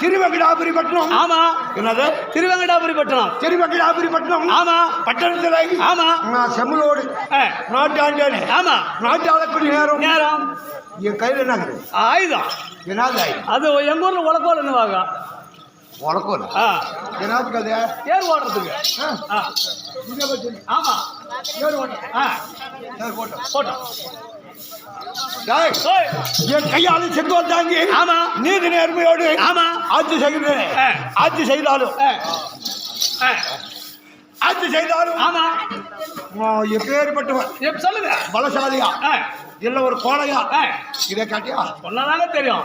திருவெங்கடாபுரி பட்டணம். ஆமா. என்னது? திருவெங்கடாபுரி பட்டணம். திருவெங்கடாபுரி பட்டணம். ஆமா. பட்டணத்தில் ஆமா செம்மலோடு நாட்டாண்டே. ஆமா. நாட்டாளக்கூடிய நேரம் நேரம் என் கையில் என்ன ஆயுதம். என்னது ஆயுதம்? அது எங்க ஊர்ல உலக்கோல் என்னவாங்க? உலக்கோல். என்னது கதை? ஏர் ஓடுறதுக்கு. ஆமா. ஏர் ஓட்டம். போட்டோம். என் கையாளு செங்கோல் தாங்கி. ஆமா. நீதி நேர்மையோடு. ஆமா. ஆட்சி செய்கிறேன். ஆட்சி செய்தாலும் ஆமா. எப்பேற்பட்டவன் சொல்லுங்க. பலசாலியா இல்ல ஒரு கோலையா? இதை காட்டியா சொன்னதாங்க தெரியும்.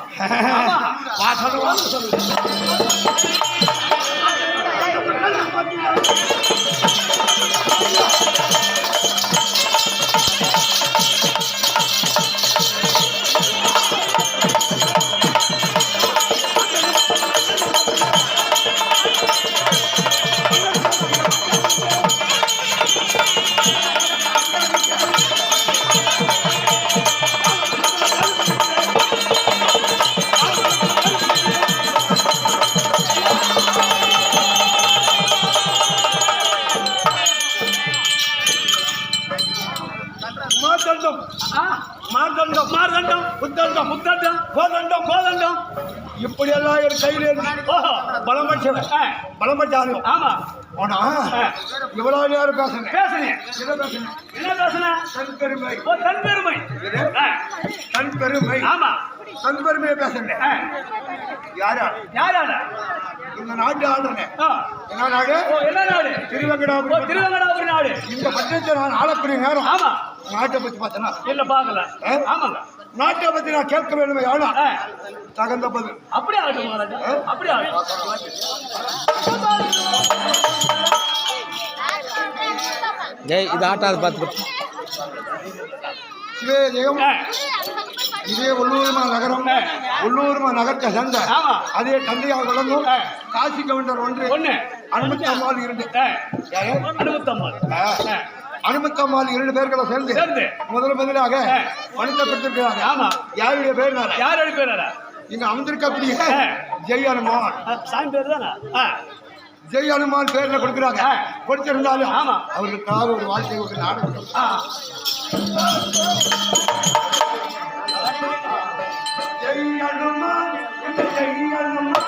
இப்படியெல்லாம் என் கையில் பலம் பட்டாலும். ஆமா. ஆனா இவ்வளவு நேரம் பேசுனேன். தன் பெருமை. ஆமா. தன் பெருமையை பேசுறேன். யாரா இந்த நாட்டு ஆளுநர். என்ன நாடு? திருவெங்கடாபுரி நாடு. இந்த பட்டணத்தை நான் ஆளக்கூடிய நேரம். ஆமா. நாட்டை பத்தி பார்த்தனா இல்ல பாக்கல. ஆமாங்க. நாட்டை பத்தி நான் கேட்க வேண்டுமே. ஆனா தகுந்த பதில் அப்படியே ஆகட்டும். அப்படியே இது ஆட்டாது பார்த்து. இதே உள்ளூர்மா நகரம். உள்ளூர்மா நகரத்தை சேர்ந்த அதே தந்தையாக விளங்கும் காசி கவுண்டர் ஒன்று அனுமதி அம்மாள் 2 அனுமத்தம்மாள் 2 பேர்களை சேர்ந்து முதலாக பணத்தை பெற்றிருக்கிறாங்க. ஆமா. யாருடைய பேர்? யாருடைய பேர்? இங்க அமர்ந்திருக்கக்கூடிய ஜெய் அனுமான். சாமி பேர் தானே? ஜெய் அனுமான் பேர்ல கொடுக்குறாங்க. கொடுத்திருந்தாலும் அவர்களுக்காக ஒரு வாழ்க்கை ஒரு நாடகம். ஜெய் அனுமான், ஜெய் அனுமான்.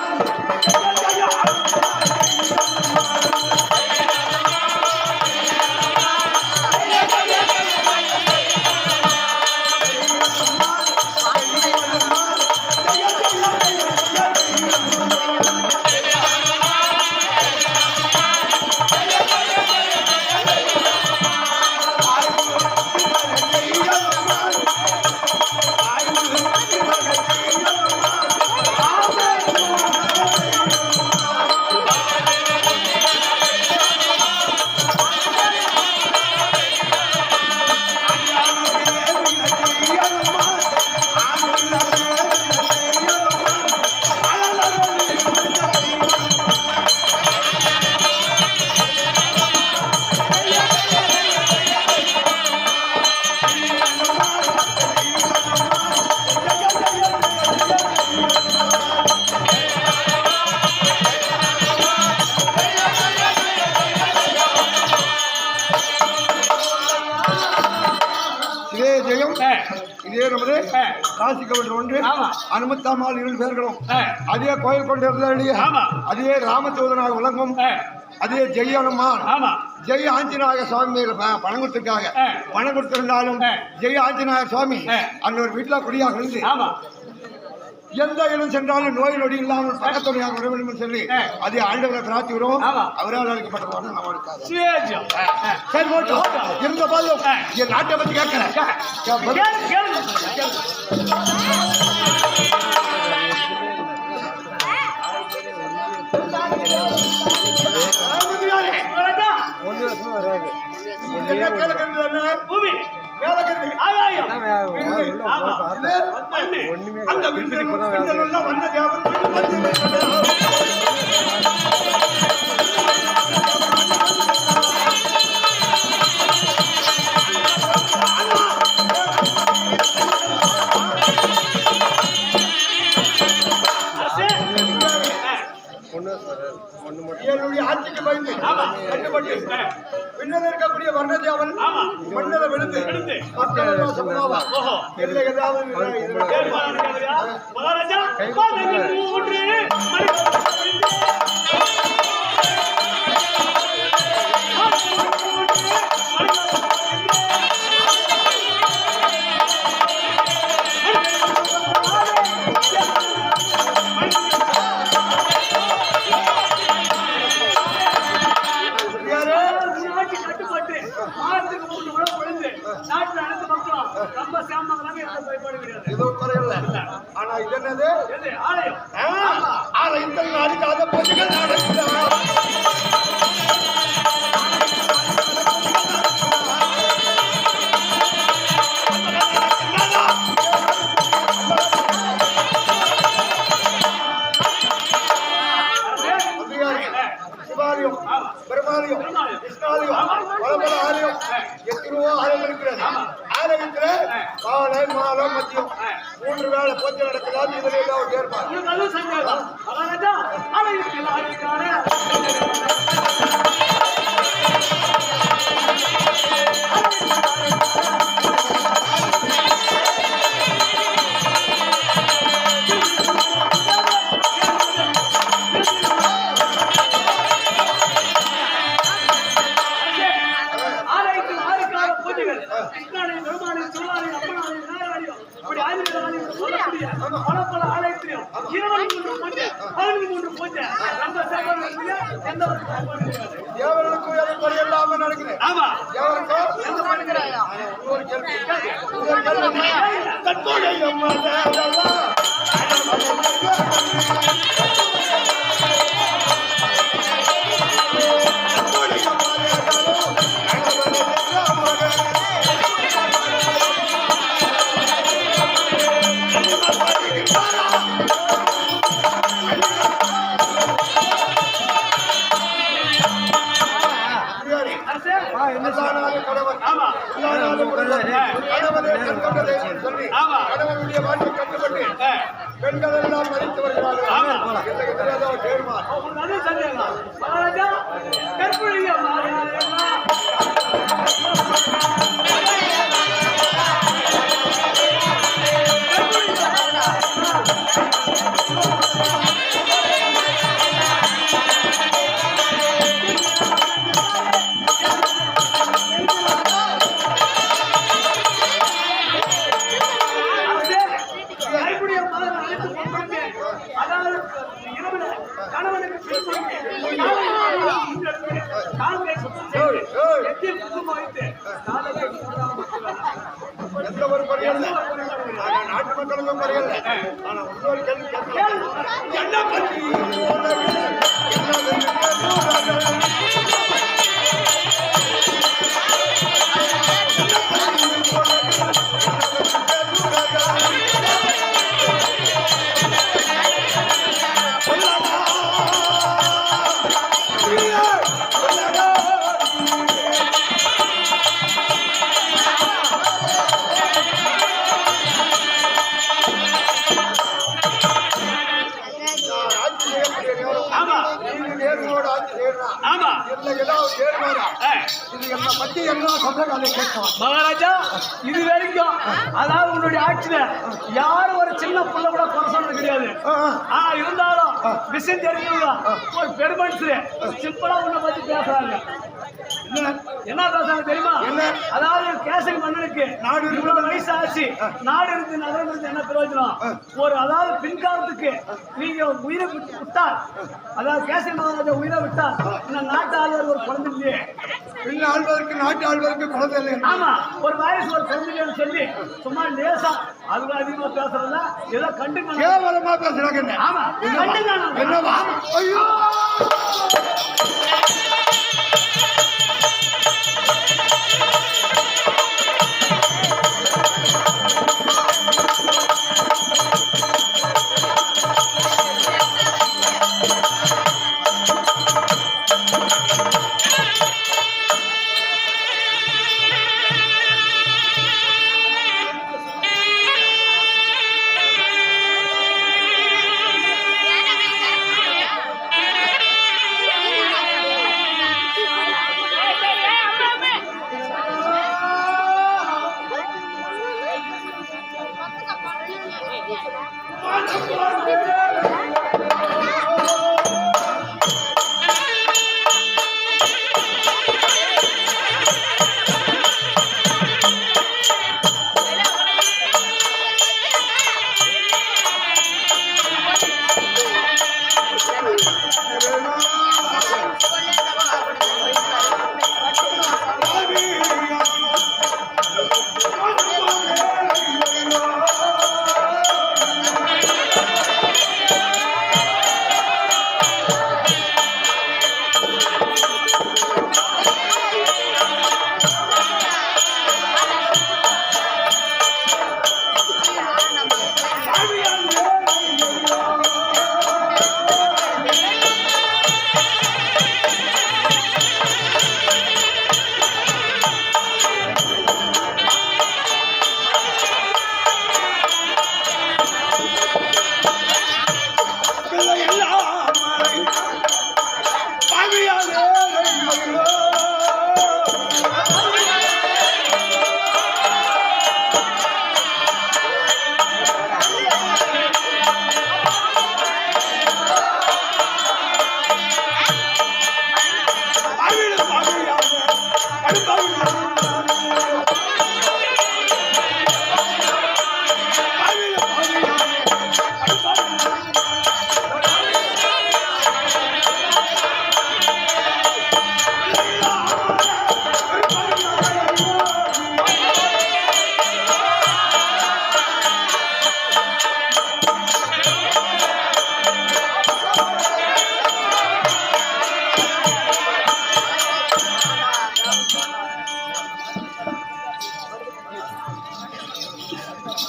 காசி கவுண்டர் 1 அனுமத்தாமால் 2 பேர்களும் அதே கோயில் கொண்டிருந்தாலே அதே ராமச்சோதனாக விளங்கும் அதே ஜெய் அனுமான். ஜெய் ஆஞ்சநாயக சுவாமி பணம் கொடுத்திருக்காங்க. பணம் கொடுத்திருந்தாலும் ஜெய் ஆஞ்சநாயக சுவாமி அந்த ஒரு வீட்டில் குடியாக இருந்து எந்த இடம் சென்றாலும் நோய் நொடி இல்லாமல் பக்கத்துணையாக வர வேண்டும் என்று சொல்லி அதே ஆண்டவரை பிரார்த்தி விடுவோம். அவரால் அழைக்கப்பட்டவாறு நம்ம இருந்த போதும் என் நாட்டை பற்றி கேட்கிறேன். பூமி ஆணைக்கு கட்டுப்பட்டு பின்னர் இருக்கக்கூடிய வர்ணதேவன் மன்னரை விழுந்து மக்கள் சமூகமா இல்லை ஏதாவது மகாராஜா ஆனா இது என்னது ஆலயத்தில் நாடுகாத பூஜைகள் நடக்கிறார் சிவாலயம் பிரம்மாலயம் கிருஷ்ணாலயம் பல ஆலயம் எத்தனையோ ஆலயம் இருக்கிறது ஆலயத்துல காலை மாலை மதியம் 3 வேளை பூஜை நடக்கிறார் இதுல ஏதாவது ஏற்பாடு தேவர்களுக்கும் எதுவும் பணியில்லாம நடக்குது கணவனுடைய வாழ்க்கை கட்டுப்பட்டு பெண்கள் எல்லாம் மதித்து வருகிறார்கள் எந்த ஒரு பரியல்ல நாட்டு மக்களுக்கும் பரியல்ல ஆனா இன்னொரு கேள்வி என்ன பற்றி மகாராஜா இது வரைக்கும் அதாவது உன்னுடைய ஆட்சியில யாரும் ஒரு சின்ன புள்ள கூட குறை சொன்னது கிடையாது. இருந்தாலும் விஷயம் தெரிஞ்சுங்களா ஒரு பெருமனுஷு சிம்பிளா உன்னை பத்தி பேசுறாங்க. என்ன பேசுறாங்க தெரியுமா? அதாவது கேசரி மன்னனுக்கு நாடு இவ்வளவு வயசு ஆச்சு, நாடு இருந்து நகரம் இருந்து என்ன பிரயோஜனம்? ஒரு அதாவது பின்காலத்துக்கு நீங்க உயிரை விட்டால், அதாவது கேசரி மகாராஜா உயிரை விட்டால் இந்த நாட்டு ஆளுநர் ஒரு குழந்தை இல்லையே, பின் ஆள்வதற்கு நாட்டு ஆள்வதற்கு குழந்தை இல்லை. ஆமா, ஒரு வாரிசு ஒரு குழந்தைன்னு சொல்லி சும்மா லேசா அதுல அதிகமா பேசுறதா ஏதோ கண்டுங்க கேவலமா பேசுறாங்க. ஆமா, கண்டுங்க என்னவா? ஐயோ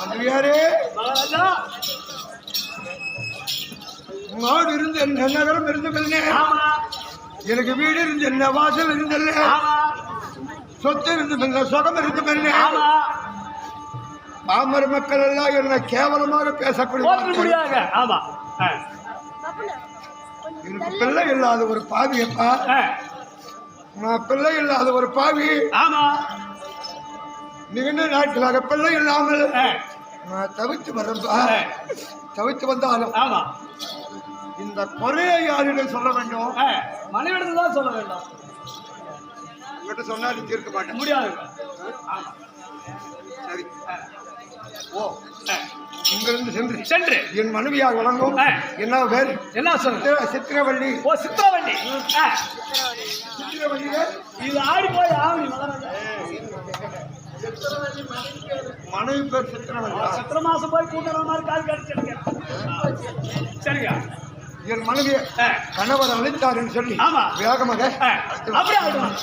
மகாராஜா நாடு இருந்து என்ன நகரம் இருந்ததில்லை. எனக்கு வீடு இருந்து என்ன வாசல் இருந்தல்ல. சொத்து இருந்து சுகம் இருந்ததில்லை. பாமர மக்கள் எல்லாம் என்ன கேவலமாக பேசக்கூடிய எனக்கு பிள்ளை இல்லாத ஒரு பாவி அப்பா. நான் பிள்ளை இல்லாத ஒரு பாவி. நீண்ட நாட்களாக பிள்ளை இல்லாமல் நான் தவித்து வரப்பா. தவித்து வந்தாலும் இந்த குறைய யாரிடம் சொல்ல வேண்டும்? மனைவிடம் தான் சொல்ல வேண்டும். உங்ககிட்ட சொன்னா நீங்க இருக்க மாட்டேன். முடியாது. சரி. ஓ இங்கிருந்து சென்று சென்று என் மனைவியாக வழங்கும். என்ன பேர்? என்ன சொல்ற? சித்திரவள்ளி. ஓ சித்திரவள்ளி. சித்திரவள்ளி இது ஆடி போய் ஆவணி மனைவி பேர் சித்திரவள்ளி. சித்திர மாசம் போய் கூட்டுற மாதிரி கால் கடிச்சிருக்கேன். சரிங்க. என் மனைவியை கணவர் அழைத்தார் என்று சொல்லி வேகமாக அப்படியே ஆயிடுவாங்க.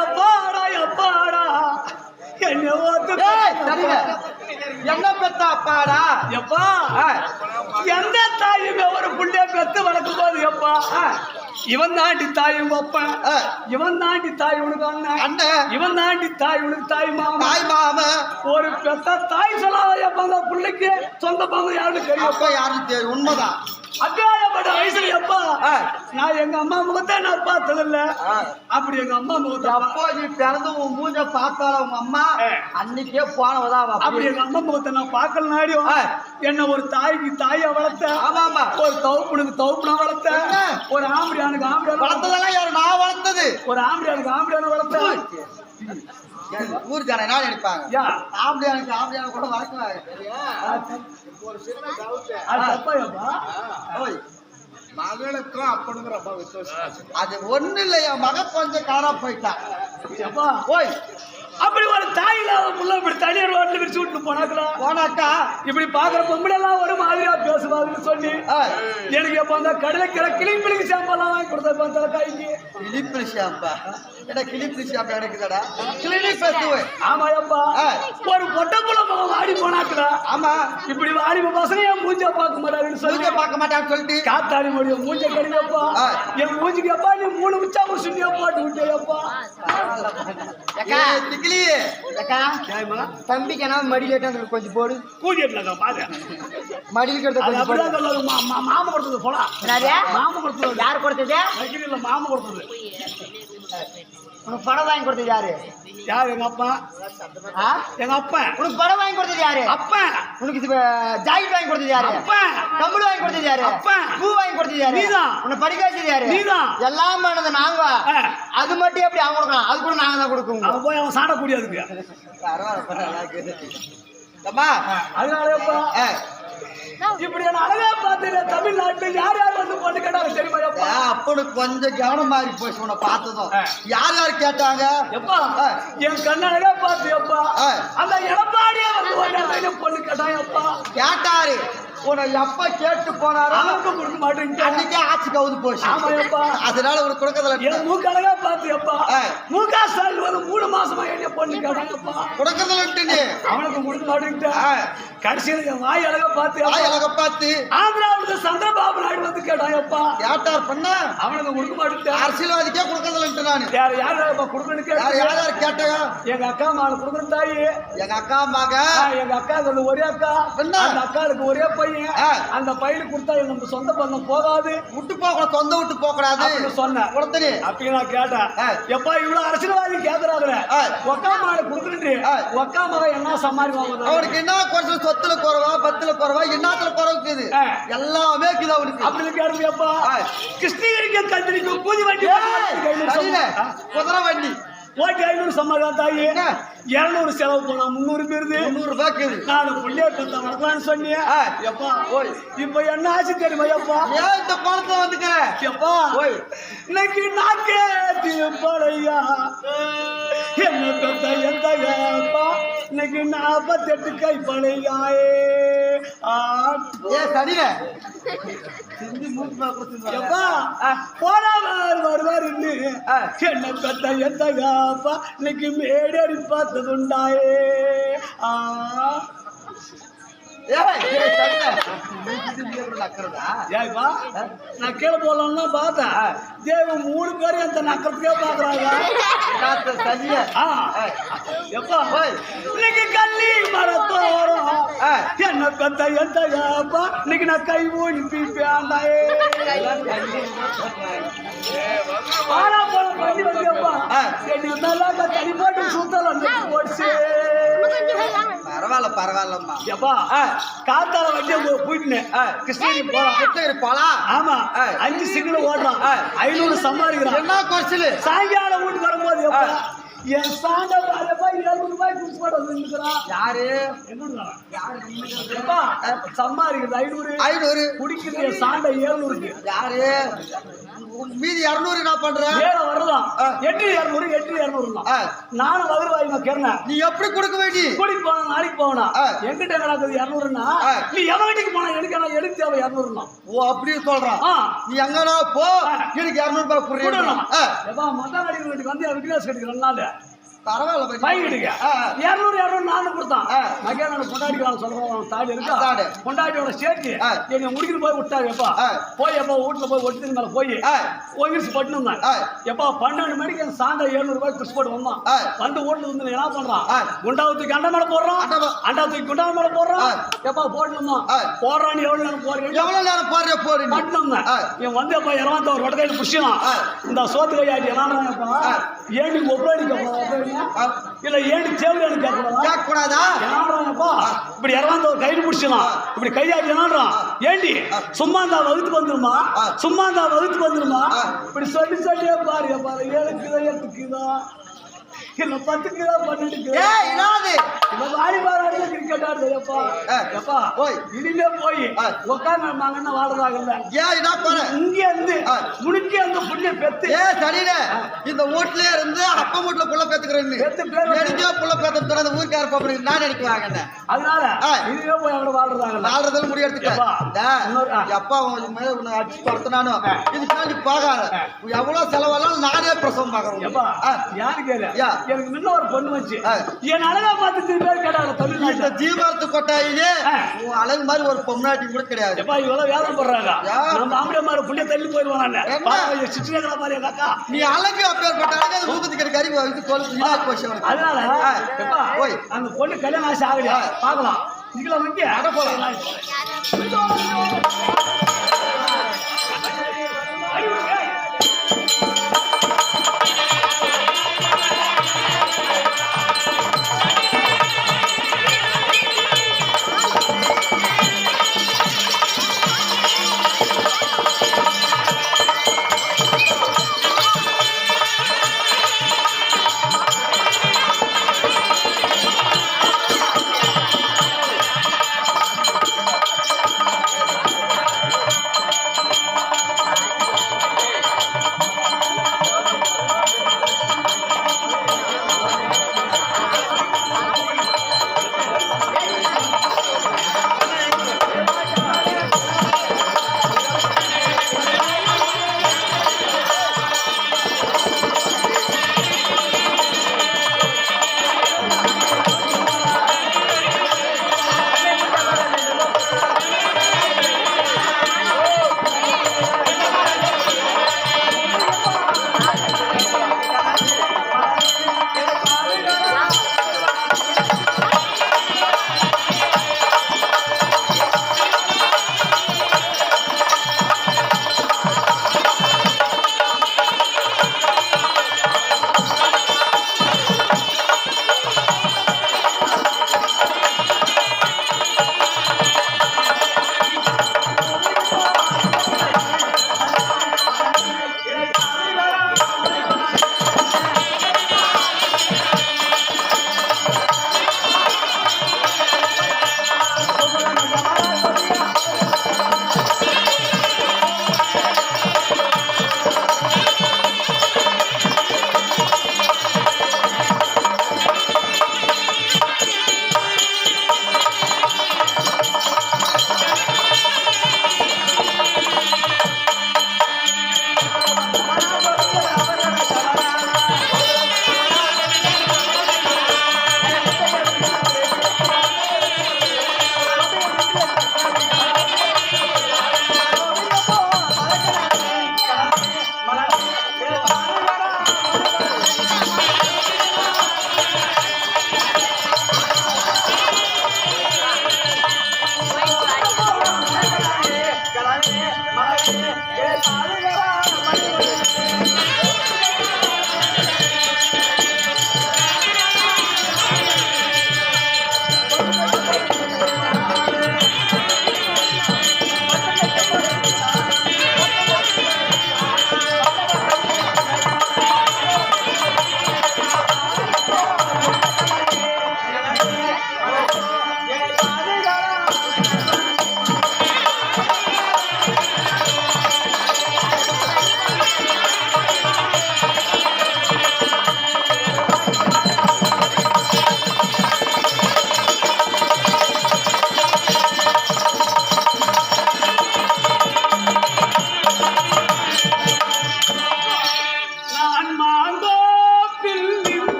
எப்பாடா எப்பாடா என்ன ஓத்து என்ன பெத்தா அப்பாடா எப்பா எந்த தாயுமே ஒரு புள்ளைய பெத்து வளர்க்கும் போது எப்பா இவன் தாண்டி தாய் உங்க அப்பா இவன் தாண்டி தாய் உனக்கு அண்ணன் இவன் தாண்டி தாய் உனக்கு தாய் மாமா ஒரு பெத்த தாய் சொல்லாத எப்ப அந்த பிள்ளைக்கு சொந்த பங்கு யாருன்னு தெரியும் யாருன்னு தெரியும் உண்மைதான் அக்காயப்பட்ட வயசுல எப்பா நான் எங்க அம்மா முகத்தை நான் பார்த்தது இல்ல அப்படி எங்க அம்மா முகத்தை அப்போ நீ பிறந்து உன் மூஞ்ச பார்த்தால உங்க அம்மா அன்னைக்கே போனவதான் அப்படி எங்க அம்மா முகத்தை நான் பார்க்கல நாடியும் என்ன ஒரு தாய்க்கு தாயா வளர்த்த ஆமா ஒரு தவுப்புனுக்கு தவுப்புனா வளர்த்த ஒரு ஆம்படியானுக்கு ஆம்படியான வளர்த்ததெல்லாம் யாரு நான் வளர்த்தது ஒரு ஆம்படியானுக்கு ஆம்படியான வளர்த்த ஊர் ஜன என்ன நினைப்பாங்க ஆம்படியானுக்கு ஆம்படியான கூட வளர்க்குவாங்க மகளுக்கும் அப்பனுங்கிற அப்பா வித்தியாசம் அது ஒண்ணு இல்லையா மக கொஞ்சம் காணா போயிட்டான் ஓய் அப்படி ஒரு தாயில முள்ள இப்படி தனியார் ரோட்ல விரிச்சு விட்டு போனாக்கா இப்படி பாக்குற பொம்பளை எல்லாம் ஒரு மாதிரியா பேசுவாங்கன்னு சொல்லி எனக்கு எப்ப அந்த கடலைக்கிற கிளிப்பிளிக்கு ஷாம்பெல்லாம் வாங்கி கொடுத்த பார்த்தா கைக்கு கிளிப்பிளி ஷாம்பா ஏடா கிளிப்பிளி ஷாம்பா எனக்குதாடா கிளினிக் பேசுவேன் ஆமா அப்பா ஒரு பொட்டப்புல வாடி போனாக்கா ஆமா இப்படி வாடி பசங்க என் மூஞ்ச பார்க்க மாட்டாங்கன்னு சொல்லி பார்க்க மாட்டான்னு சொல்லிட்டு காத்தாடி முடியும் மூஞ்ச கடிங்கப்பா என் மூஞ்சிக்கு எப்பா நீ 3 உச்சா சுண்டியா போட்டு விட்டேப்பா தம்பிக்கு என்ன மடியில கொஞ்சம் போடு கூதியட்லங்க பாரு மடியில் மாமா கொடுத்தது போலாம் மாமா கொடுத்தது யார் கொடுத்தது இல்ல மாமா கொடுத்தது உனக்கு படம் வாங்கி கொடுத்தது யாரு யாரு எங்க அப்பா எங்க அப்பா உனக்கு படம் வாங்கி கொடுத்தது யாரு அப்பா உனக்கு ஜாக்கெட் வாங்கி கொடுத்தது யாரு அப்பா கம்பளி வாங்கி கொடுத்தது யாரு அப்பா பூ வாங்கி கொடுத்தது யாரு நீதான் உன்னை படிக்க வச்சது யாரு நீதான் எல்லாம் பண்ணது நாங்க அது மட்டும் எப்படி அவங்க கொடுக்கலாம் அது கூட நாங்க தான் கொடுக்கோம் அவன் போய் அவன் சாடக்கூடியதுக்கு அதனாலப்பா இப்படி அழகா பாத்து தமிழ்நாட்டுல யார் யார் வந்து பொண்ணு கேட்டாங்க தெரியுமா அப்பனுக்கு கொஞ்சம் கவனம் மாறி போச்சு உன்னை பார்த்ததும் யார் யார் கேட்டாங்க எப்பா என் கண்ணழகா பார்த்து எப்பா அந்த எடப்பாடியே வந்து பொண்ணு கேட்டாங்க எப்பா கேட்டாரு உன்னை எப்ப கேட்டு போனாரு அவனுக்கு கொடுக்க மாட்டேங்க அன்னைக்கே ஆட்சி கவுது போச்சு ஆமா எப்பா அதனால உனக்கு கொடுக்கறதுல என் மூக்கழகா பார்த்து எப்பா மூக்கா ஸ்டாலின் வந்து 3 மாசமா என்ன பொண்ணு கேட்டாங்கப்பா கொடுக்கறதுல அவனுக்கு கொடுக்க மாட்டேங்கிட்ட கடைசியில் என் வாய் அழகா பார்த்து அழகா பார்த்து ஆந்திராவுக்கு சந்திரபாபு நாயுடு வந்து கேட்டாங்கப்பா கேட்டார் பண்ண அவனுக்கு கொடுக்க மாட்டேன் அரசியல்வாதிக்கே கொடுக்கறதுல நான் யார் யார் கொடுக்கணும் யார் கேட்டாங்க எங்க அக்கா மாலை கொடுக்குற தாயி எங்க அக்கா மக எங்க அக்காவுக்கு ஒரே அக்கா அந்த அக்காவுக்கு ஒரே பையன் அந்த பையனுக்கு கொடுத்தா நம்ம சொந்த பந்தம் போகாது விட்டு போக சொந்த விட்டு போக கூடாது சொன்னேன் கொடுத்தனே அப்படி நான் கேட்டேன் எப்பா இவ்வளவு அரசியல்வாதி கேக்குறாங்க ஒக்கா மாலை கொடுக்குறேன் ஒக்கா மக என்ன சம்பாதிவாங்க அவனுக்கு என்ன கொஞ்சம் சொத்துல குறவா பத்துல குறவா என்னத்துல குறவுக்குது எல்லாமே இருக்குது அவனுக்கு அப்படி கேட்டு எப்பா கிருஷ்ணகிரிக்கு கத்திரிக்கும் பூதி வண்டி குதிரை வண்டி ஓட்டி 500 சம்பாதிதான் தாயி 200 செலவு போனா 300 பேருது 300 ரூபாய்க்கு நான் பிள்ளைய பெத்த வளர்க்கலான்னு சொன்னேன் எப்பா இப்ப என்ன ஆச்சு தெரியுமா எப்பா ஏன் இந்த பணத்தை வந்துக்கிறேன் எப்பா இன்னைக்கு நாக்கே பழையா என்ன பெத்த எந்த ஏப்பா இன்னைக்கு 48 கை பழையாயே சரிங்க எப்பா போனவர் வருவார் என்ன பெத்த எந்த ஏப்பா இன்னைக்கு மேடடி பார்த்ததுண்டாயே நான் கீழே போலாம்னா பார்த்தேன் தேவன் 3 பேரும் அந்த நக்கறதுக்கே பாக்குறாங்க இன்னைக்கு கள்ளி மரத்தோரம் என்ன பெத்த எந்த ஏப்பா இன்னைக்கு நான் கை ஊனி பேண்டாயே பாரா போல பண்ணி வந்தியப்பா எனக்கு நல்லா தனி போட்டு சுத்தலாம் போச்சு பரவாயில்ல பரவாயில்லம்மா எப்பா காத்தால வண்டி போயிட்டேன் கிருஷ்ணகிரி போலாம் ஆமா 5 சிங்கிள் ஓடுறான் 500 சம்பாதிக்கிறான் என்ன குறைச்சல் சாயங்காலம் வீட்டுக்கு வரும்போது எப்பா என் சாண்டா 700 ரூபாய் பிரின்சிபால் வந்து நிற்கிறான். யாரு என்னடா எப்பா சம்பாதிக்கிறது 500 குடிக்கிறது சாண்டை 700. யாரு மீதி 200 என்ன பண்ற? ஏழ வரலாம் 800 நானும் வகுவாய்மா கேட்டேன். நீ எப்படி கொடுக்க வேண்டி? கூட்டிட்டு போனா நாளைக்கு போனா எங்கிட்ட நடக்குது 200ன்னா நீ எவன் வீட்டுக்கு போனா எனக்கு தேவை 200ன்னா. ஓ அப்படி சொல்றான். நீ எங்கனா போ எனக்கு 200 ரூபாய் புரியணும். எப்பா மொத்த அடி வீட்டுக்கு வந்து விக்னேஷ் கட்டிக்கு 2 நாள் பரவாயில்ல பை வீட்டுக்கு 200 நானும் கொடுத்தான். மகேனோட பொண்டாட்டிக்கான சொல்றோம் தாடி இருக்கா பொண்டாட்டியோட சேர்த்து எங்க முடிக்கிட்டு போய் விட்டாங்க. எப்பா போய் எப்பா வீட்டுல போய் ஒட்டுக்கு மேல போய் ஒங்கிச்சு பட்டுன்னு தான் எப்பா 12 மணிக்கு அந்த சாண்டை 700 ரூபாய் கிறிஸ் போட்டு வந்தான். வந்து வீட்டுல வந்து என்ன பண்றான்? குண்டாவத்துக்கு அண்டை மேல போடுறான். அண்டாவத்துக்கு குண்டாவ மேல போடுறான். எப்பா போடணுமா போடுறான். எவ்வளவு நேரம் போறீங்க? எவ்வளவு நேரம் போடுற போடு பட்டணும் இவன் வந்து எப்பா 21 வடக்கையில புடிச்சான். இந்த சோத்து கையாட்டி எல்லாம் ஏன் நீங்க ஒப்படைக்க இல்ல ஏன் தேவையான கேட்க கூடாதா? இப்படி 21 கைது பிடிச்சலாம். இப்படி கையாட்டி ஏண்டி சும்மா தான் வகுத்துக்கு வந்துருமா? சும்மா தான் வகுத்துக்கு வந்துருமா? இப்படி சொல்லி சொல்லியே பாரு 7 கிலோ 8 கிலோ இல்ல 10 கிலோ 12 கிலோ வாலிபால் கிரிக்கெட் ஆடுறப்பா எப்பா இனிமே போய் உட்காந்து வாழ்றாங்கல்ல இங்க இருந்து முழுக்கி அந்த புள்ளிய பெத்து சரியில்ல இந்த வீட்லயே இருந்து அப்பா வீட்டுல புள்ள பெத்துக்கிறேன்னு புள்ள பெத்து அந்த ஊருக்கார பாப்பா நான் நினைக்கிறாங்க. அதனால இனிமே போய் அவங்க வாழ்றதுல முடியறதுக்கு எப்பா உன்னை அடிச்சு படுத்தினானோ இதுக்கு பாக்காத எவ்வளவு செலவெல்லாம் நானே பிரசவம் பாக்குறேன். யாரு கேளு எனக்கு முன்ன ஒரு பொண்ணு வச்சு என் அழகா பார்த்து பேர் கேட்டாங்க தமிழ்நாட்டுல ஜீவார்த்து கொட்டாயிலே அழகு மாதிரி ஒரு பொம்னாட்டி கூட கிடையாது. இவ்வளவு வேதம் போடுறாங்க நம்ம ஆம்பளை மாதிரி புள்ளிய தள்ளி போயிடுவாங்க. நீ அழகு அப்பேற்பட்ட அழகு ஊக்கத்துக்கு கறி போச்சு. அதனால அந்த பொண்ணு கல்யாணம் ஆசை ஆகலையா பாக்கலாம். இதுல வந்து அட போலாம்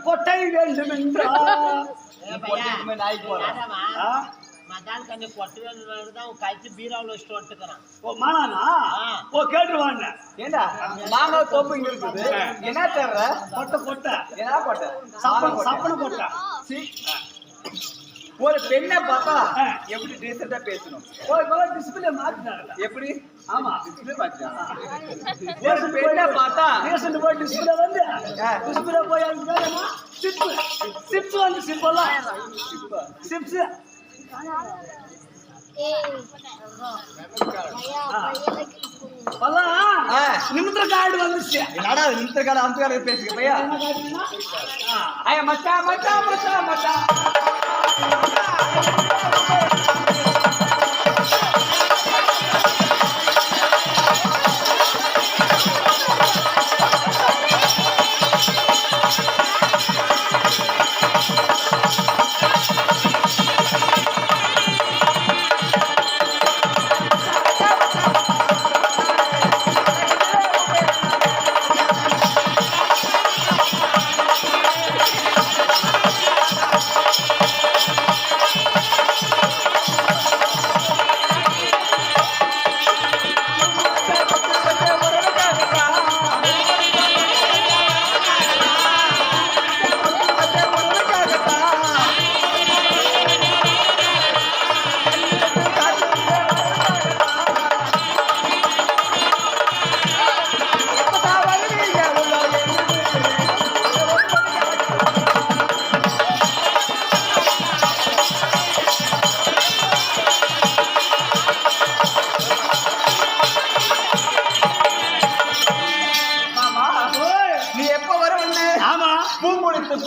கொட்டை வேண்டும் என்றார். நாய்க்கு போறேன் ஆ? மதால் கண்ணு கொட்டுதான் கழிச்சு பீராவில் வச்சுட்டு வந்துட்டுக்கிறான். ஓ மானானா ஓ கேட்டுருவாங்க. ஏண்டா மாங்காய் தோப்பு இங்க இருக்குது என்ன தேர்ற கொட்டை கொட்டை என்ன கொட்டை சப்பன கொட்டை. ஒரு பெண்ணை பார்த்தா எப்படி டீசெண்டா பேசணும். ஓ இப்ப டிஸ்பிளே மாத்திட்டாங்க. எப்படி ஆமா டிஸ்பிளே மாத்திட்டாங்க. ஒரு பெண்ணை பார்த்தா ரேஷன் போய் டிஸ்பிளே வந்து டிஸ்பிளே போய் அதுக்கு மேலமா சிப்ஸ் வந்து சிப்பெல்லாம் சிப்ஸ் நிமித்திர கார்டு வந்துச்சு. என்னடா நிமித்திர கார்டு அந்த கார்டு பேசுங்க பையா. ஐயா மச்சான் மச்சான் மச்சான் மச்சான்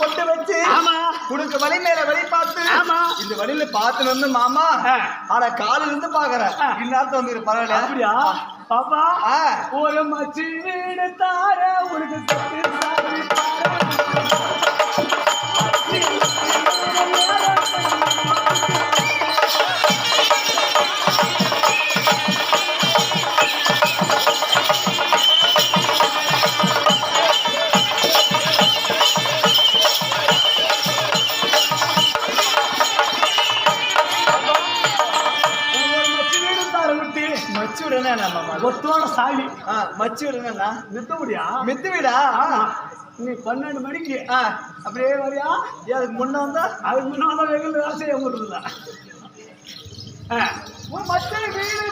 கொண்டு வச்சு உனக்கு வழி மேல வழி பார்த்து இந்த வழியில பார்த்து வந்து மாமா ஆனா காலில இருந்து பாக்குறேன் இந்நேரத்தை வந்து பரவாயில்ல. அப்படியா பாப்பா ஒரு மச்சி வீடு தார உனக்கு ஒத்தோட சாவி மச்சி விடுனா மித்த முடியா மித்து வீடா நீ 12 மணிக்கு அப்படியே வரியா அதுக்கு முன்ன வந்தா அதுக்கு முன்ன வந்தா வெகுல வேலை செய்ய முடியல. மச்சி வீடு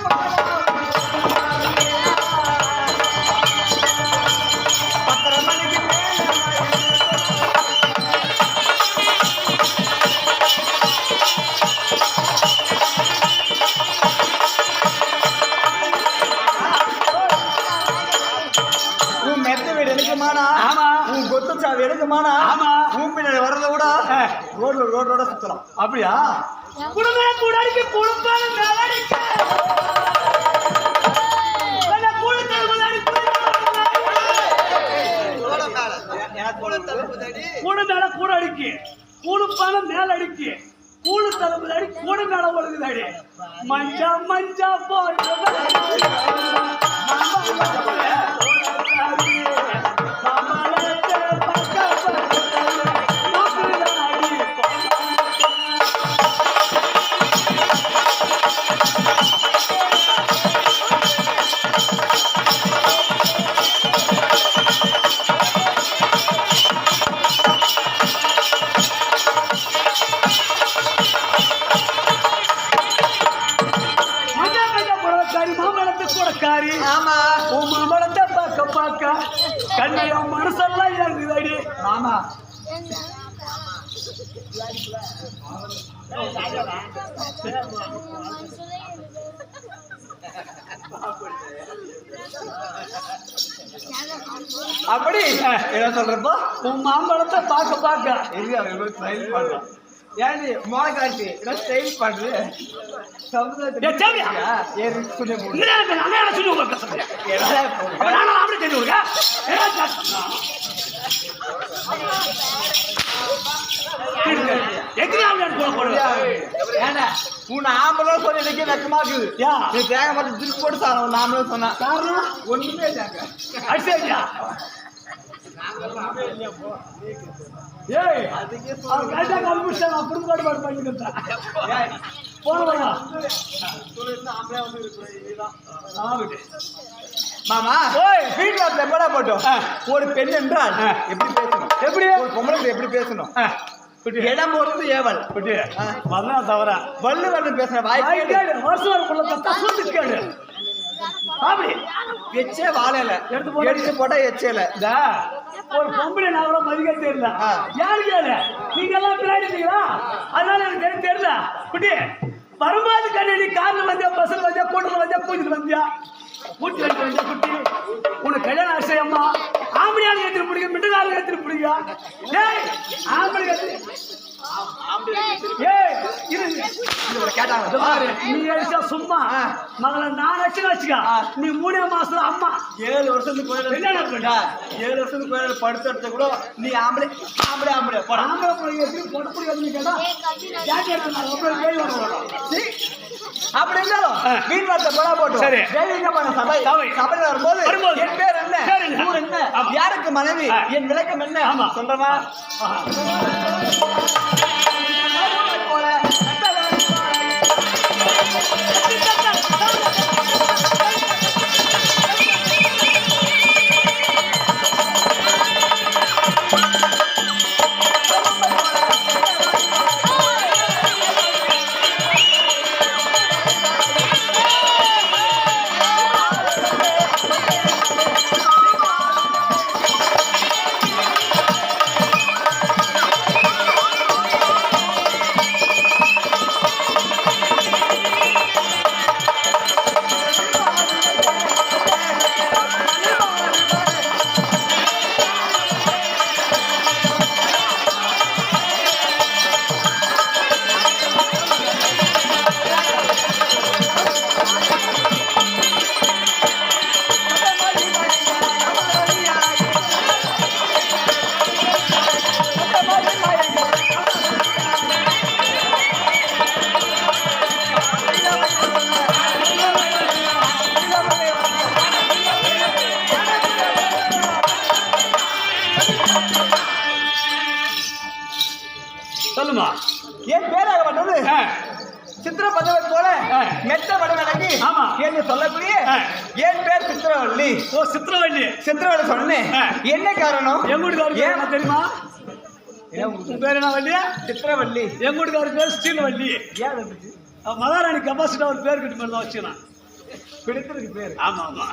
எடுக்குமானா பின்னாடி வர்றத விட ரோட சுத்தலாம். அப்படியா குடும்பம் கூட அடிக்கி கூடுப்பான மேல அடிக்கி கூடு தளபதி அடி கூட மேல ஒழுகுதாடி மஞ்சா மஞ்சா போட்டு கண்ணைய மனசெல்லாம் இறங்குதடி மாமா. அப்படி என்ன சொல்றப்போ உன் மாம்பழத்தை பார்க்க பார்க்க ஏன்டி மோனக்காட்சி ஸ்டைல் பண்றது உன் ஆம்பளை சொல்லி எனக்கு வெக்கமாக்குது. நீ தேங்க மட்டும் திருப்பி போட்டு சார் நாமளும் சொன்னா காரணம் ஒண்ணுமே ஏய் அவன் கரெக்டா கம்மிஷன் அப்படி பாடு பண்ணிக்கிட்டான் போனவா மாமா வீட்டுல எப்படா போட்டோம் ஒரு பெண் என்றால் எப்படி பேசணும், எப்படி ஒரு பொம்பளை எப்படி பேசணும், இடம் பொறுத்து ஏவல் வந்தா தவிர வள்ளு வந்து பேசுற வாய்ப்பு வருஷம் அப்படி எச்சே வாழையில எடுத்து போட்டா எச்சேல ஒரு பொம்பளை நான் கூட மதிக்க தெரியல யாரு கேளு நீங்க எல்லாம் பின்னாடிங்களா அதனால எனக்கு தெரியல குட்டி வரும்போது கண்ணி கார்ல வந்தியா பஸ்ல வந்தியா கூட்டத்துல வந்தியா பூஜைக்கு வந்தியா பூச்சி வச்சு வந்தியா குட்டி உனக்கு கல்யாணம் ஆசை அம்மா ஆம்படியாளு எடுத்துட்டு பிடிக்கும் மிட்டகாரங்க எடுத்துட்டு பிடிக்கும் ஏய் ஆம்பளை சும்மா மகளை நான் வச்சுக்கா நீ 3 மாசம் அம்மா 7 வருஷத்துக்கு கோயில 7 வருஷத்துக்கு கோயில படுத்த கூட நீ ஆம்பளை ஆம்பளை ஆம்பளை எப்படி பொண்ணு கேட்டா அப்படி இருந்தாலும் வீட்டு வார்த்தை போடா போட்டோம் சரி சபையில் வரும்போது என் பேர் என்ன, ஊர் என்ன, யாருக்கு மனைவி, என் விளக்கம் என்ன சொல்றமா சொல்லுமா என் பேராகப்பட்டது சித்திர பதவை போல மெத்த வடவழகி என்று சொல்லக்கூடிய என் பேர் சித்திரவள்ளி. ஓ சித்திரவள்ளி சித்திரவள்ளி சொன்னேன். என்ன காரணம்? எங்கூட்டுக்காரு ஏன் தெரியுமா? உன் பேர் என்ன வள்ளியா? சித்திரவள்ளி. எங்கூட்டுக்காரு பேர் ஸ்ரீலவள்ளி. ஏன் மகாராணி கபாசிட்டா ஒரு பேர் கிட்ட மாதிரி தான் வச்சுக்கலாம் பிடித்திருக்கு பேர். ஆமா ஆமா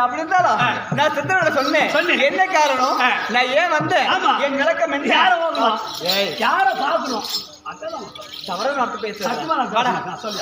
அப்படி இருந்தாலும் நான் சித்திரவள்ளி சொன்னேன். என்ன காரணம்? நான் ஏன் வந்தேன்? என் விளக்கம் என்ன? யாரை வாங்கலாம், யாரை பார்க்கணும், தவறு நான் பேசுறேன். சொல்ல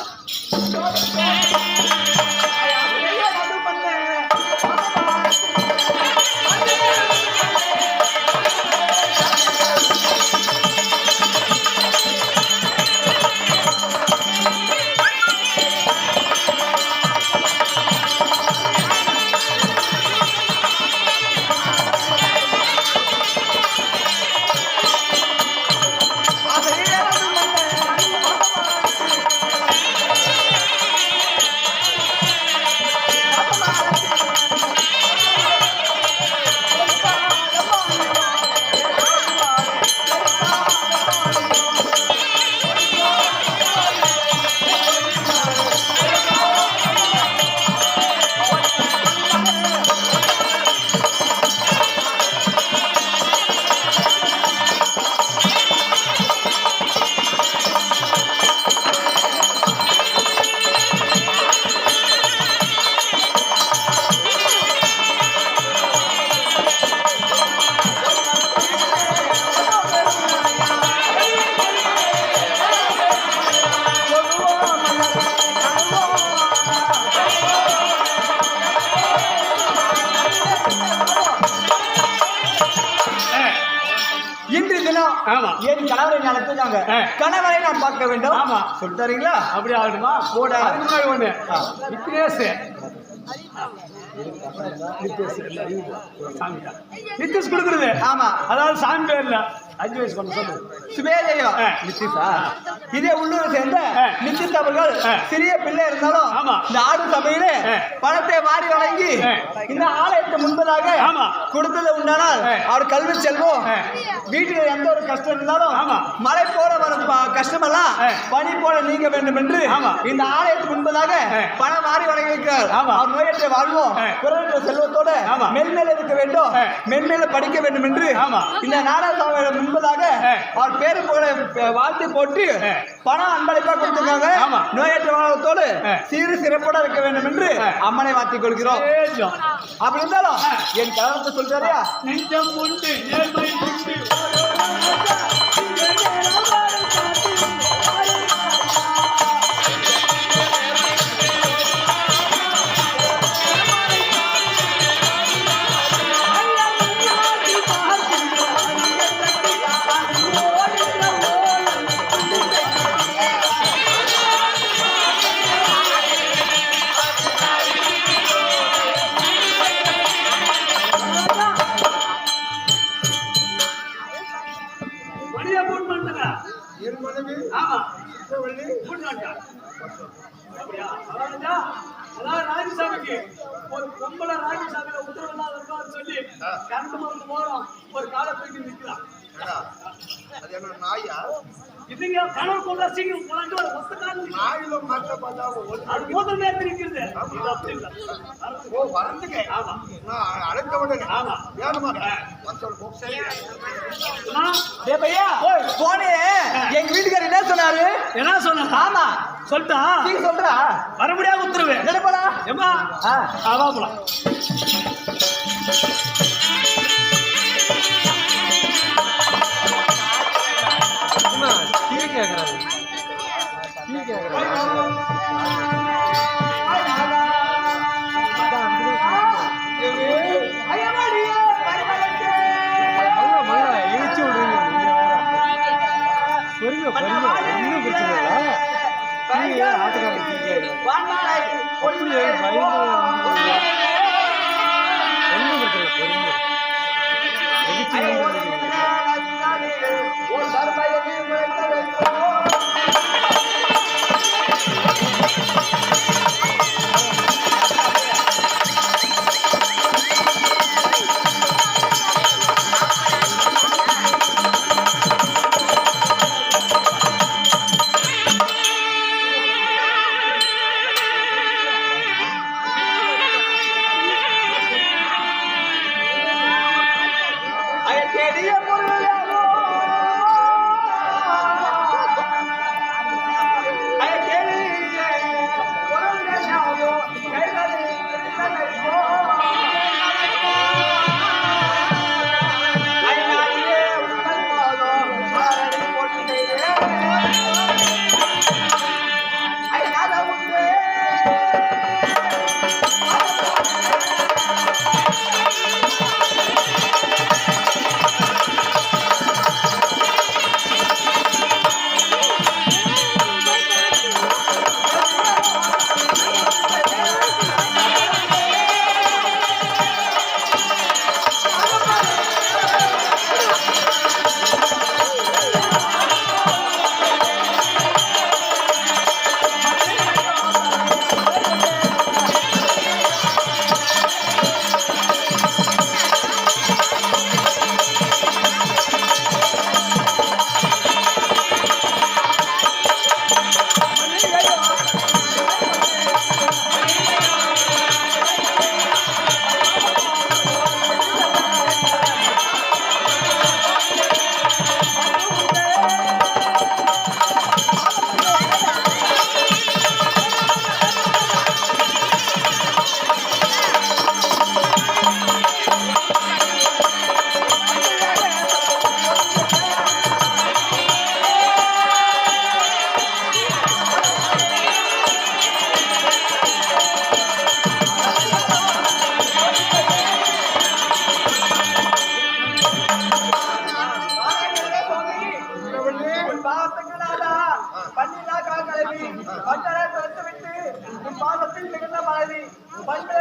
என் கணவரை நடத்துறாங்க. கணவரை நான் பார்க்க வேண்டும். ஆமா சொல்லிட்டாருங்களா? அப்படி ஆகணுமா? போட ஒண்ணு விக்னேஷ் நித்திஷ் கொடுக்குறது. ஆமா. அதாவது சாமி பேர்ல 5 வயசு பண்ண சொல்லு. சுபேதையம் நித்திஷா. இதே உள்ளூரை சேர்ந்த நித்திஷ் அவர்கள் சிறிய பிள்ளை இருந்தாலும் இந்த ஆடு சபையில பணத்தை வாரி வழங்கி இந்த ஆலயத்தை முன்பதாக கொடுத்தது உண்டானால் அவர் கல்வி செல்வம் வீட்டில் எந்த ஒரு கஷ்டம் இருந்தாலும் மழை போல வரும் கஷ்டமெல்லாம் பனி போல நீங்க வேண்டும் என்று இந்த ஆலயத்துக்கு முன்பதாக பணம் வாரி வழங்கியிருக்கிறார். அவர் நோயற்ற வாழ்வோம் குறைவற்ற செல்வத்தோட மென்மேல இருக்க வேண்டும், மென்மேல படிக்க வேண்டும் என்று இந்த நாடக முன்பதாக அவர் பேரு போல வாழ்த்து போட்டு பணம் அன்பளிப்பா கொடுத்திருக்காங்க. நோயற்ற வாழ்வத்தோடு சீரு சிறப்போட இருக்க வேண்டும் என்று அம்மனை வாழ்த்திக் கொள்கிறோம். அப்படி இருந்தாலும் என் கலவரத்தை சொல்றாரியா நெஞ்சம் உண்டு நேர்மை உண்டு ராஜசாமிக்கு ஒரு பொம்பளை ராஜசாமியில உத்தரவில்லாத இருக்கான்னு சொல்லி கரண்ட் மருந்து போறோம் ஒரு காலத்துக்கு நிற்கிறான். இதுங்க கனவு கொண்டா சீக்கிரம் போலாண்டு ஒரு ஒத்த காலம் நாயில மாத்த பார்த்தா அது முதல் நேரத்துல நிக்கிறது. இது அப்படி இல்ல. ஓ வரந்துங்க. ஆமா. நான் அழைக்க உடனே. ஆமா. ஏனுமா மத்தவர் போக்சே. டேய் பையா போனே எங்க வீட்டுக்காரர் என்ன சொன்னாரு? என்ன சொன்னாங்க? ஆமா சொல்லிட்டா நீ சொல்றா வர முடியாது உத்தரவு. என்ன போடா ஏமா வா போலாம். பாதத்தில் மிகுந்த மனைவி பண்பலை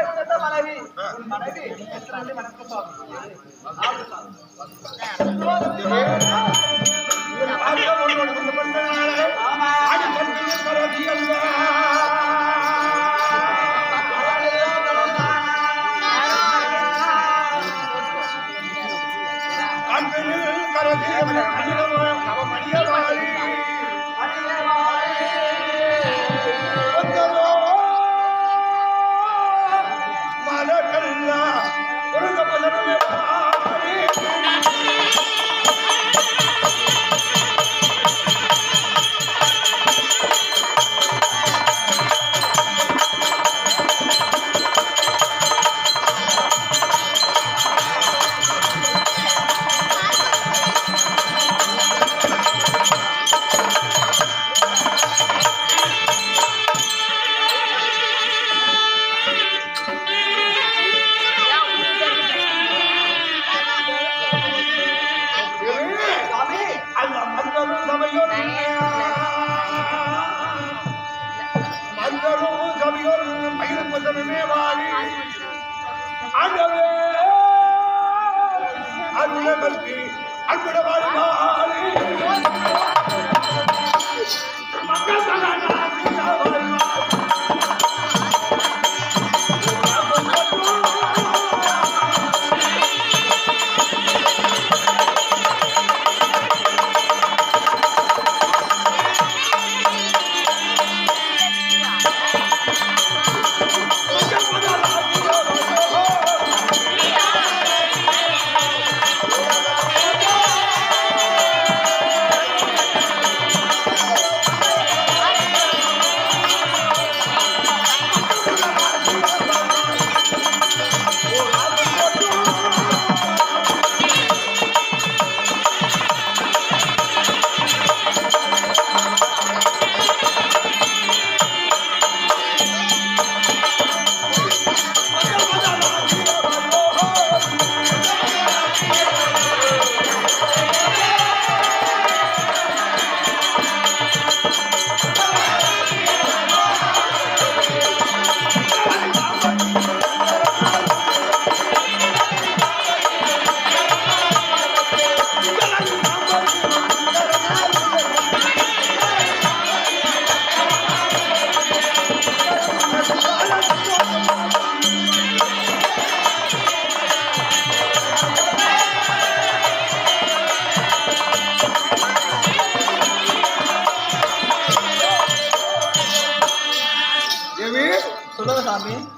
மாதிரி உன் மனைவி எத்தனை வணக்கம் சுவாமி.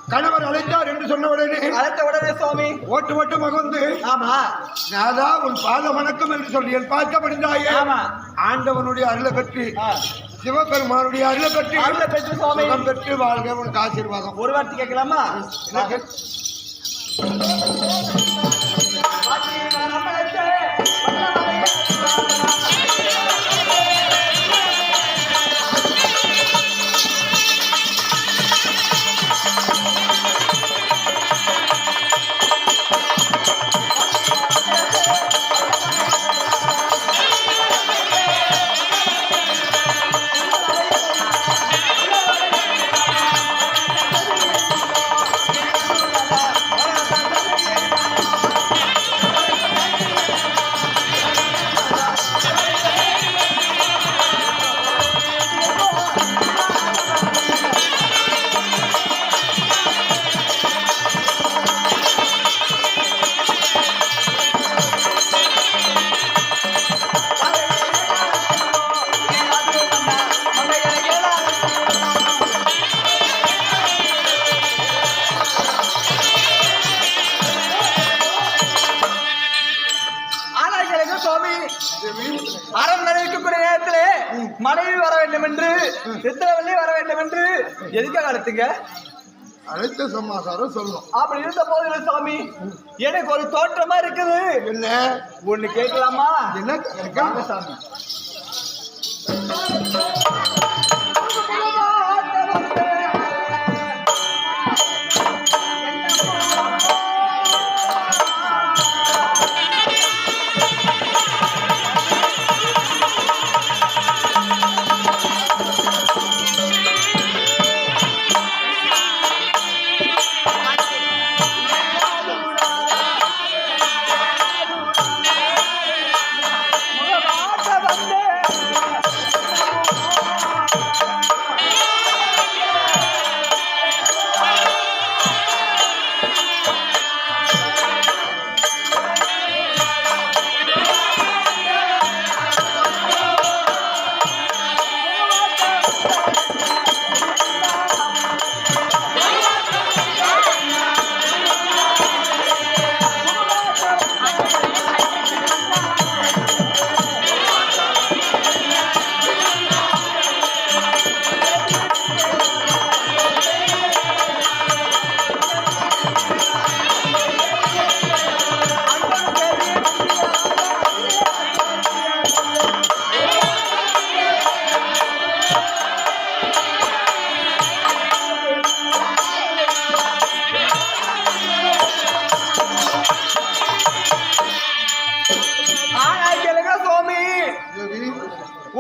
கணவர் அழைத்தார் என்று சொன்ன உடனே அழைத்த உடனே சுவாமி ஓட்டு ஓட்டு மகந்து ஆமா நாதா உன் பாத வணக்கம் என்று சொல்லி என் பார்க்கப்படுந்தாயே ஆமா ஆண்டவனுடைய அருளை பெற்று சிவபெருமானுடைய அருளை பெற்று சுவாமி சுகம் பெற்று வாழ்க உனக்கு ஆசீர்வாதம். ஒரு வார்த்தை கேட்கலாமா? மனைவி வர வேண்டும் என்று சித்திரவள்ளி வர வேண்டும் என்று எதுக்காக அழைத்துங்க? அழைத்த சமாசாரம் சொல்லணும். அப்படி இருந்த போது சாமி எனக்கு ஒரு தோற்றமா இருக்குது. என்ன ஒண்ணு கேட்கலாமா? என்ன சாமி?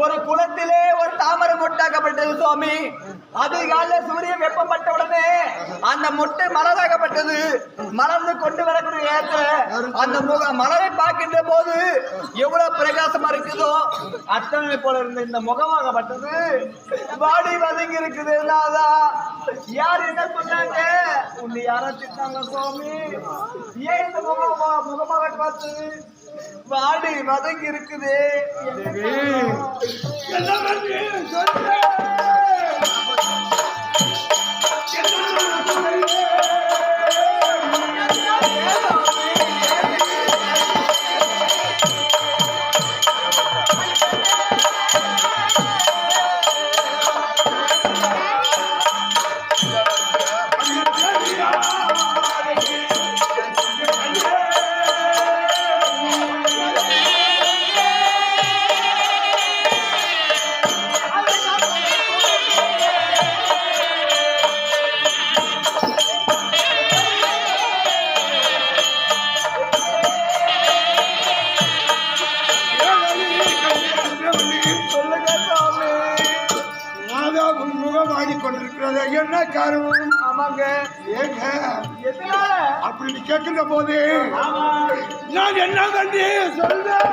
ஒரு குளத்திலே ஒரு தாமரை மொட்டாக்கப்பட்டது சுவாமி. அதிகாலை சூரியன் வெப்பப்பட்ட உடனே அந்த மொட்டை மலராகப்பட்டது. மலர்ந்து கொண்டு வரக்கூடிய நேரத்தில் அந்த மலரை பார்க்கின்ற போது எவ்வளவு பிரகாசமா இருக்குதோ அத்தனை போல இருந்த இந்த முகமாகப்பட்டது வாடி வதங்கி இருக்குது. யார் என்ன சொன்னாங்க? உன்னை யாரா திட்டாங்க சுவாமி? ஏன் இந்த முகமாக பார்த்து வாடி வதங்கி இருக்குது? என்ன காரணம்? ஆமாங்க. ஏங்க அப்படி கேட்கின்ற போது நான் என்ன பண்ணி சொல்றேன்?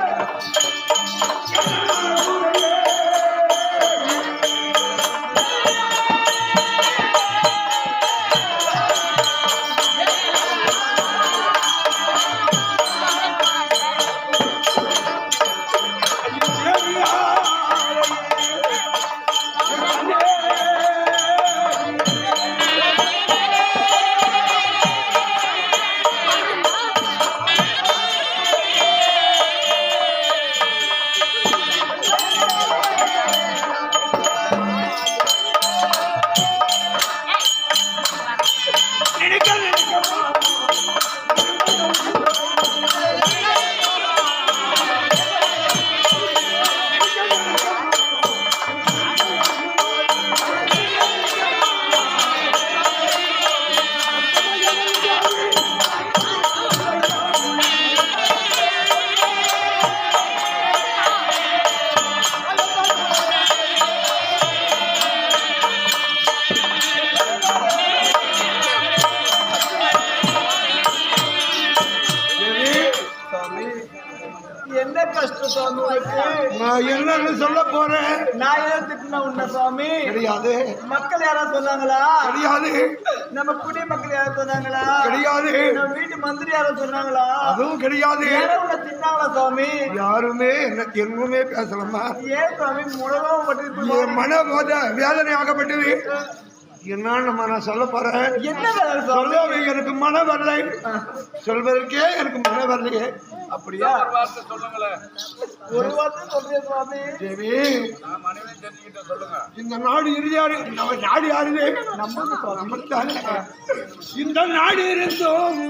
என்ன கஷ்டம் சுவாமி? நான் என்னன்னு சொல்ல போறேன். நான் ஏன் திட்டினா உன்ன சுவாமி? கிடையாது. மக்கள் யாராவது சொன்னாங்களா? கிடையாது. நம்ம குடி மக்கள் யாராவது சொன்னாங்களா? கிடையாது. நம்ம வீட்டு மந்திரி யாராவது சொன்னாங்களா? அதுவும் கிடையாது. யாரும் தின்னாங்களா சுவாமி? யாருமே எனக்கு எங்குமே பேசலாமா? ஏன் சுவாமி முழகம் பட்டு மன வேதனை ஆகப்பட்டது. என்னன்னு நான் சொல்ல போறேன். என்ன சொல்ல எனக்கு மன வரலை. சொல்வதற்கே எனக்கு மன வரலையே. அப்படியா? ஒரு வார்த்தை சொல்றேன் சுவாமி. தேவி, இந்த நாடு இறுதியாரு நம்ம நாடு யாருது? நம்மத்தானே. இந்த நாடு இருந்தோம்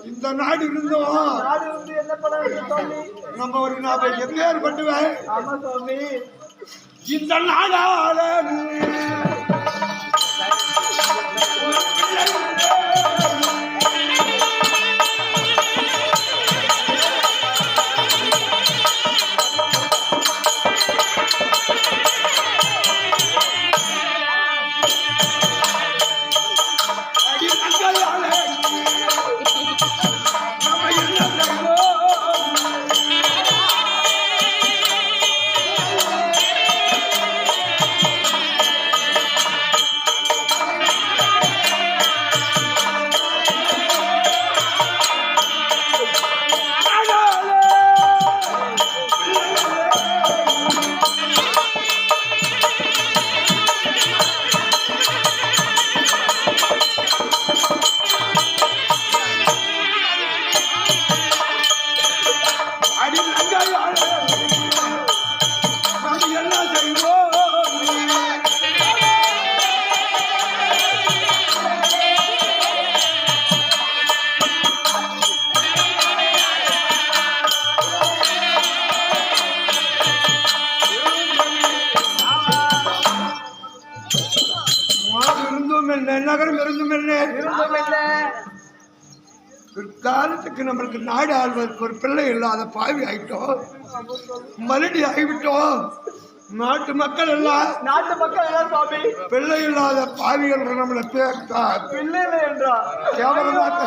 இந்த நாடு இருந்தோம். நம்ம ஒரு எங்கேயாரு பண்ணுவேன். இந்த நாடால நகரம் இருந்தும் இல்லை. இருந்தும் இல்லை. பிற்காலத்துக்கு நம்மளுக்கு நாடு ஆள்வதற்கு ஒரு பிள்ளை இல்லாத பாவி ஆயிட்டோம், மறுபடி ஆகிவிட்டோம். நாட்டு மக்கள் எல்லாம் சுவாமி பிள்ளை இல்லாத பாவிகள் நம்மளை பிள்ளை என்றா கேவலமாக